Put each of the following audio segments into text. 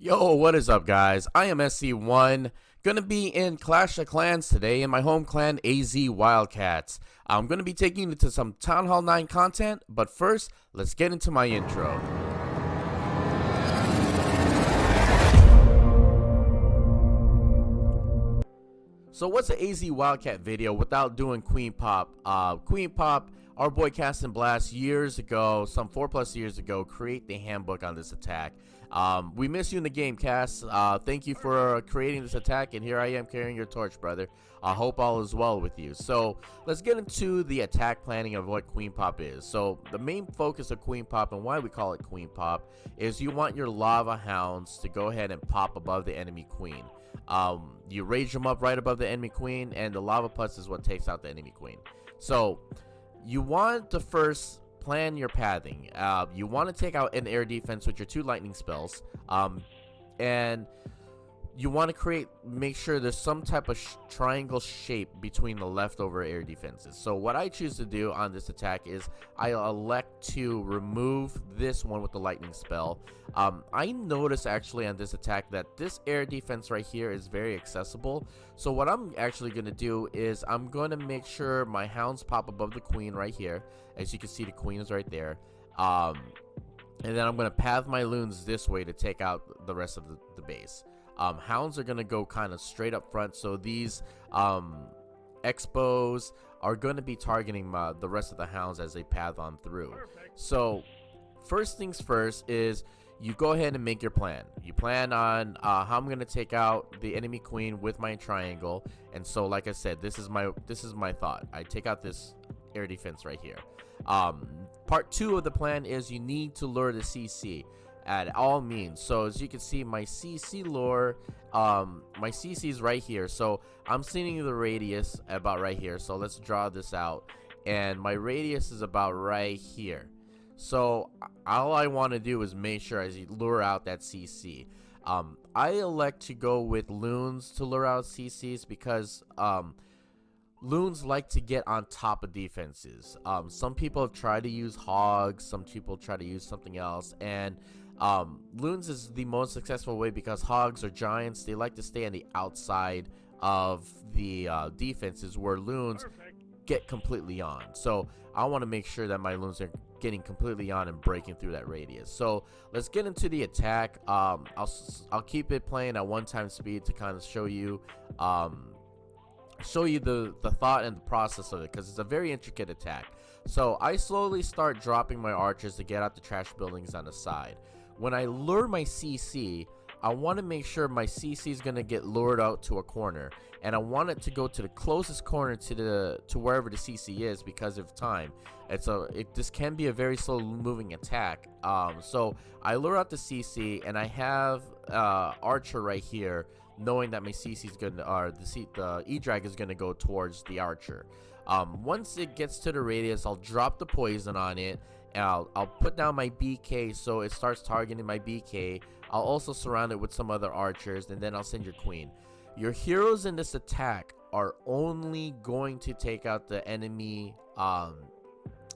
Yo, what is up, guys? I am SC1, gonna be in Clash of Clans today in my home clan, AZ Wildcats. I'm gonna be taking you to some Town Hall 9 content, but first, let's get into my intro. So what's an AZ Wildcat video without doing Queen Pop? Queen Pop, our boy Cast and Blast years ago, some 4+ years ago, create the handbook on this attack. We miss you in the game, Cass. Thank you for creating this attack, and here I am carrying your torch, brother. I hope all is well with you. So let's get into the attack planning of what Queen Pop is. So the main focus of Queen Pop and why we call it Queen Pop is you want your lava hounds to go ahead and pop above the enemy queen. You rage them up right above the enemy queen, and the lava putz is what takes out the enemy queen. So you want to first plan your pathing. You want to take out an air defense with your 2 lightning spells, and you want to make sure there's some type of triangle shape between the leftover air defenses. So what I choose to do on this attack is I elect to remove this one with the lightning spell. I notice actually on this attack that this air defense right here is very accessible. So what I'm actually going to do is I'm going to make sure my hounds pop above the queen right here. As you can see, the queen is right there. And then I'm going to path my loons this way to take out the rest of the base. Hounds are going to go kind of straight up front, so these expos are going to be targeting the rest of the hounds as they path on through. So first things first is you go ahead and make your plan. You plan on how I'm going to take out the enemy queen with my triangle. And so like I said, this is my thought. I take out this air defense right here. Part 2 of the plan is you need to lure the CC at all means. So as you can see, my CC lure, my CC is right here. So I'm seeing the radius about right here. So let's draw this out, and my radius is about right here. So all I want to do is make sure as you lure out that CC. I elect to go with loons to lure out CCs because loons like to get on top of defenses. Some people have tried to use hogs, some people try to use something else, and loons is the most successful way because hogs are giants. They like to stay on the outside of the defenses, where loons get completely on. So I want to make sure that my loons are getting completely on and breaking through that radius. So let's get into the attack. I'll keep it playing at 1x speed to kind of show you the thought and the process of it, because it's a very intricate attack. So I slowly start dropping my archers to get out the trash buildings on the side. When I lure my CC, I want to make sure my CC is going to get lured out to a corner, and I want it to go to the closest corner to wherever the CC is because of time. This can be a very slow moving attack. So I lure out the CC, and I have archer right here, knowing that my CC is going to, the E-drag is going to go towards the archer. Once it gets to the radius, I'll drop the poison on it, and I'll put down my BK so it starts targeting my BK. I'll also surround it with some other archers, and then I'll send your queen. Your heroes in this attack are only going to take out the enemy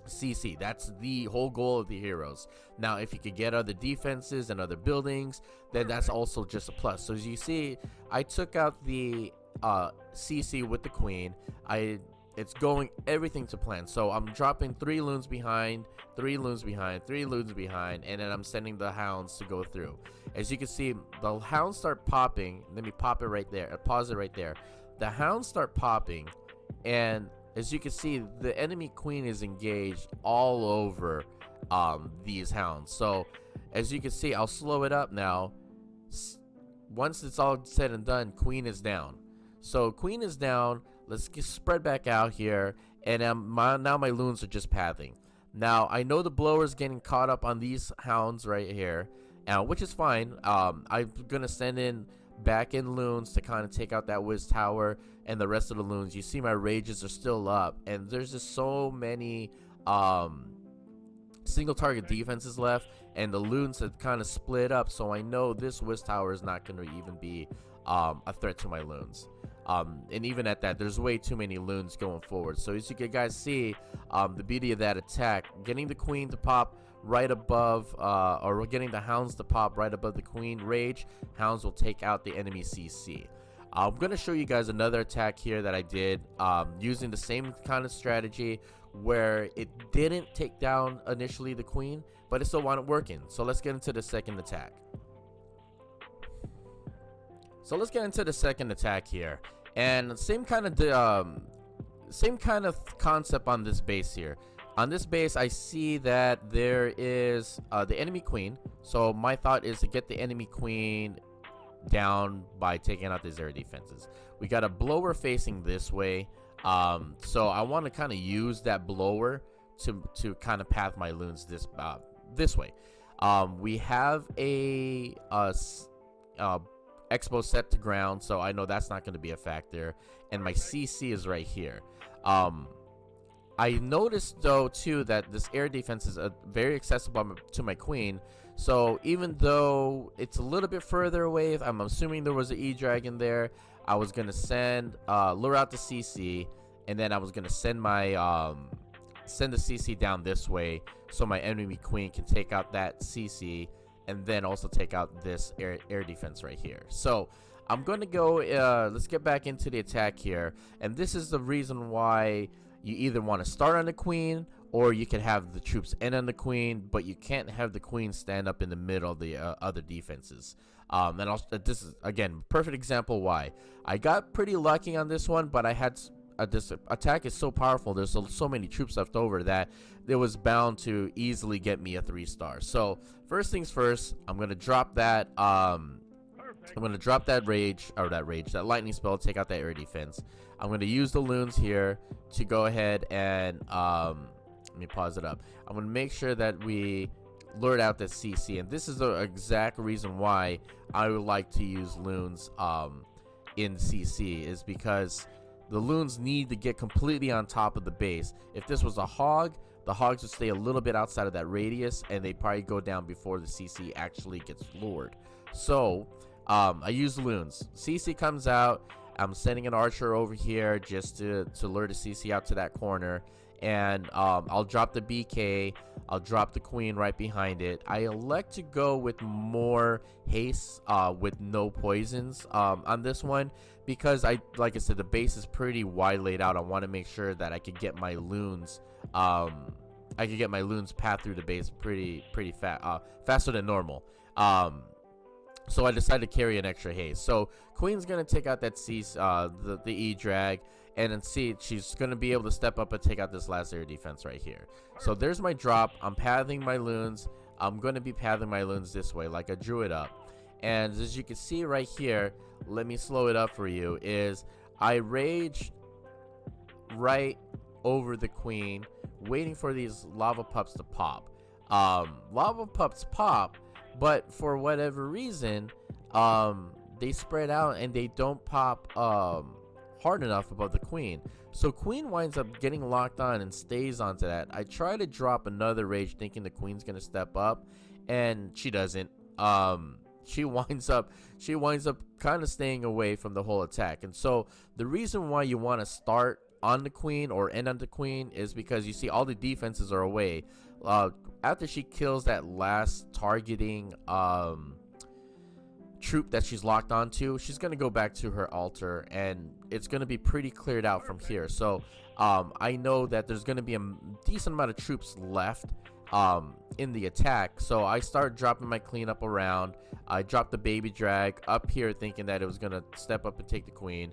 CC. That's the whole goal of the heroes. Now, if you could get other defenses and other buildings, then that's also just a plus. So as you see, I took out the CC with the queen. It's going everything to plan. So I'm dropping 3 loons behind, 3 loons behind, 3 loons behind, and then I'm sending the hounds to go through. As you can see, the hounds start popping. Let me pop it right there. Pause it right there. The hounds start popping, and as you can see, the enemy queen is engaged all over these hounds. So as you can see, I'll slow it up now. Once it's all said and done, queen is down. So queen is down. Let's spread back out here, and now my loons are just pathing. Now I know the blower is getting caught up on these hounds right here, which is fine. I'm gonna send in back in loons to kind of take out that Wiz Tower and the rest of the loons. You see my rages are still up, and there's just so many single target defenses left, and the loons have kind of split up, so I know this Wiz Tower is not going to even be a threat to my loons. And even at that, there's way too many loons going forward. So as you can guys see, the beauty of that attack, getting the queen to pop right above, or we're getting the hounds to pop right above the queen rage. Hounds will take out the enemy CC. I'm going to show you guys another attack here that I did using the same kind of strategy, where it didn't take down initially the queen, but it still wound up working. So let's get into the second attack. Here, and same kind of concept on this base here. On this base, I see that there is the enemy queen. So my thought is to get the enemy queen down by taking out these air defenses. We got a blower facing this way, so I want to kind of use that blower to kind of path my loons this way. We have a expo set to ground, so I know that's not going to be a factor, and my CC is right here. I noticed though too that this air defense is very accessible to my queen. So even though it's a little bit further away, I'm assuming there was an E-Dragon there, I was gonna send lure out the CC, and then I was gonna send my send the CC down this way, so my enemy queen can take out that CC, and then also take out this air defense right here. So I'm gonna go. Let's get back into the attack here, and this is the reason why you either want to start on the queen, or you can have the troops end on the queen, but you can't have the queen stand up in the middle of the other defenses. And this is, again, perfect example why. I got pretty lucky on this one, but I had this attack is so powerful. There's so many troops left over that it was bound to easily get me a 3-star. So first things first, I'm going to drop that. I'm going to drop that that lightning spell, take out that air defense. I'm going to use the loons here to go ahead and let me pause it up. I'm going to make sure that we lured out the CC, and this is the exact reason why I would like to use loons in CC, is because the loons need to get completely on top of the base. If this was a hog, the hogs would stay a little bit outside of that radius, and they probably go down before the CC actually gets lured. So I use loons. CC comes out. I'm sending an archer over here just to lure the CC out to that corner, and I'll drop the BK. I'll drop the queen right behind it. I elect to go with more haste with no poisons on this one, because like I said, the base is pretty wide laid out. I want to make sure that I could get my loons path through the base pretty faster than normal. So I decided to carry an extra haste. So queen's gonna take out that the E-Drag, and then see, she's gonna be able to step up and take out this last air defense right here. So there's my drop. I'm pathing my loons. I'm gonna be pathing my loons this way, like I drew it up. And as you can see right here, let me slow it up for you, is I raged right over the queen, waiting for these lava pups to pop. Lava pups pop, but for whatever reason, they spread out and they don't pop hard enough above the queen. So queen winds up getting locked on and stays onto that. I try to drop another rage thinking the queen's gonna step up, and she doesn't. She winds up kind of staying away from the whole attack. And so the reason why you want to start on the queen or end on the queen is because you see all the defenses are away. After she kills that last targeting troop that she's locked onto, she's gonna go back to her altar, and it's gonna be pretty cleared out from here. So I know that there's gonna be a decent amount of troops left in the attack, so I start dropping my cleanup around. I dropped the baby drag up here thinking that it was gonna step up and take the queen.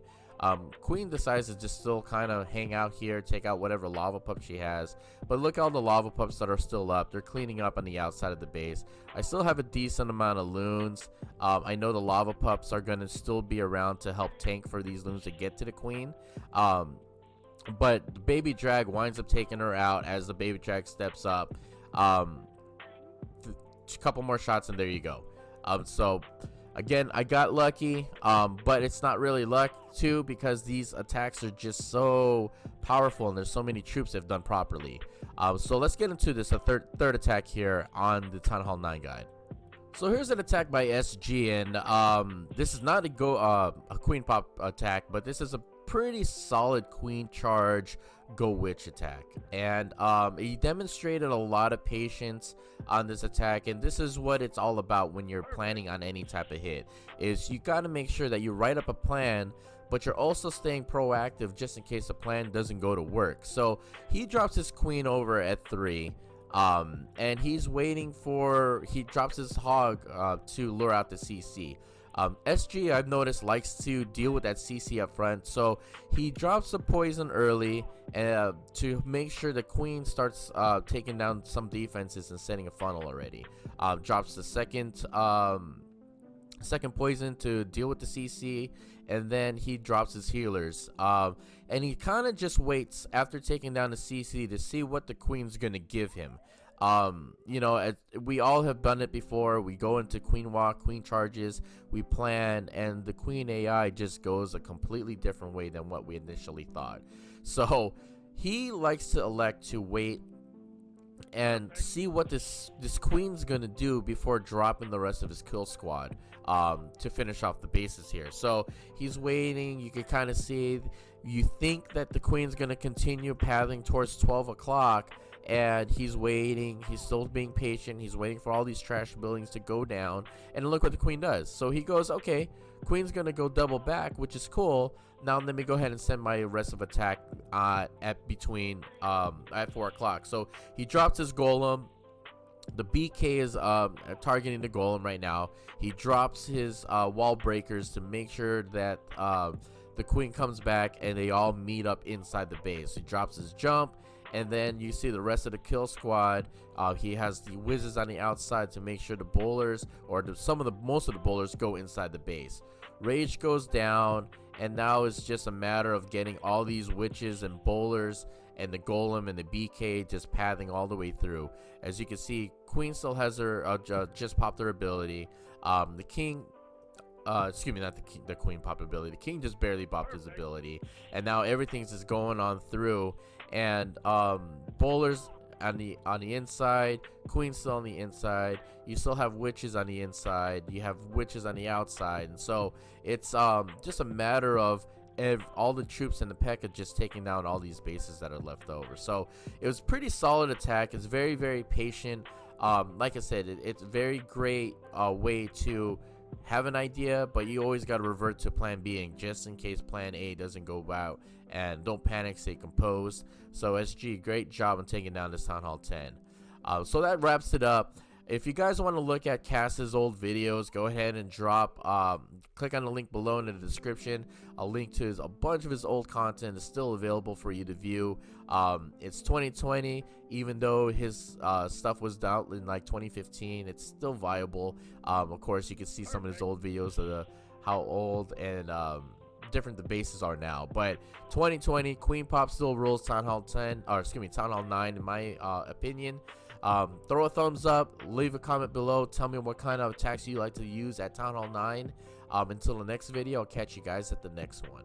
Queen decides to just still kind of hang out here, take out whatever lava pup she has. But look at all the lava pups that are still up. They're cleaning up on the outside of the base. I still have a decent amount of loons. I know the lava pups are going to still be around to help tank for these loons to get to the queen. But the baby drag winds up taking her out as the baby drag steps up. A couple more shots and there you go. So again, I got lucky, but it's not really luck too, because these attacks are just so powerful and there's so many troops if done properly. So let's get into this third attack here on the Town Hall 9 guide. So here's an attack by SG, and this is not a queen pop attack, but this is a pretty solid queen charge go witch attack, and he demonstrated a lot of patience on this attack, and this is what it's all about when you're planning on any type of hit. Is you got to make sure that you write up a plan, but you're also staying proactive just in case the plan doesn't go to work. So he drops his queen over at 3. And he's waiting for, he drops his hog to lure out the CC. SG, I've noticed, likes to deal with that CC up front, so he drops the poison early to make sure the queen starts taking down some defenses and setting a funnel already. Drops the second poison to deal with the CC, and then he drops his healers. And he kind of just waits after taking down the CC to see what the queen's gonna give him. You know, we all have done it before. We go into queen walk, queen charges, we plan, and the queen AI just goes a completely different way than what we initially thought. So he likes to elect to wait and see what this queen's gonna do before dropping the rest of his kill squad to finish off the bases here. So he's waiting. You can kind of see, you think that the queen's gonna continue pathing towards 12 o'clock, and he's waiting. He's still being patient. He's waiting for all these trash buildings to go down, and look what the queen does. So he goes, okay, queen's gonna go double back, which is cool. Now let me go ahead and send my rest of attack at between at 4 o'clock. So he drops his golem. The BK is targeting the golem right now. He drops his wall breakers to make sure that the queen comes back and they all meet up inside the base. He drops his jump, and then you see the rest of the kill squad. He has the wizards on the outside to make sure the bowlers, or most of the bowlers, go inside the base. Rage goes down, and now it's just a matter of getting all these witches and bowlers and the golem and the BK just pathing all the way through. As you can see, queen still has her just popped her ability. The king, excuse me, not the queen popped ability. The king just barely popped his ability, and now everything's just going on through. And bowlers on the inside, queen still on the inside. You still have witches on the inside. You have witches on the outside, and so it's just a matter of all the troops in the P.E.K.K.A just taking down all these bases that are left over. So it was pretty solid attack. It's very, very patient. Like I said, it's a very great way to have an idea, but you always got to revert to plan B just in case plan A doesn't go out. And don't panic, stay composed. So SG, great job on taking down this Town Hall 10. So that wraps it up. If you guys want to look at Cass's old videos, go ahead and click on the link below in the description. A link to a bunch of his old content is still available for you to view. It's 2020, even though his stuff was down in like 2015, it's still viable. Of course, you can see some of his old videos of how old and different the bases are now. But 2020, Queen Pop still rules Town Hall 10, or excuse me, Town Hall 9 in my opinion. Throw a thumbs up, leave a comment below, tell me what kind of attacks you like to use at Town Hall 9. Until the next video, I'll catch you guys at the next one.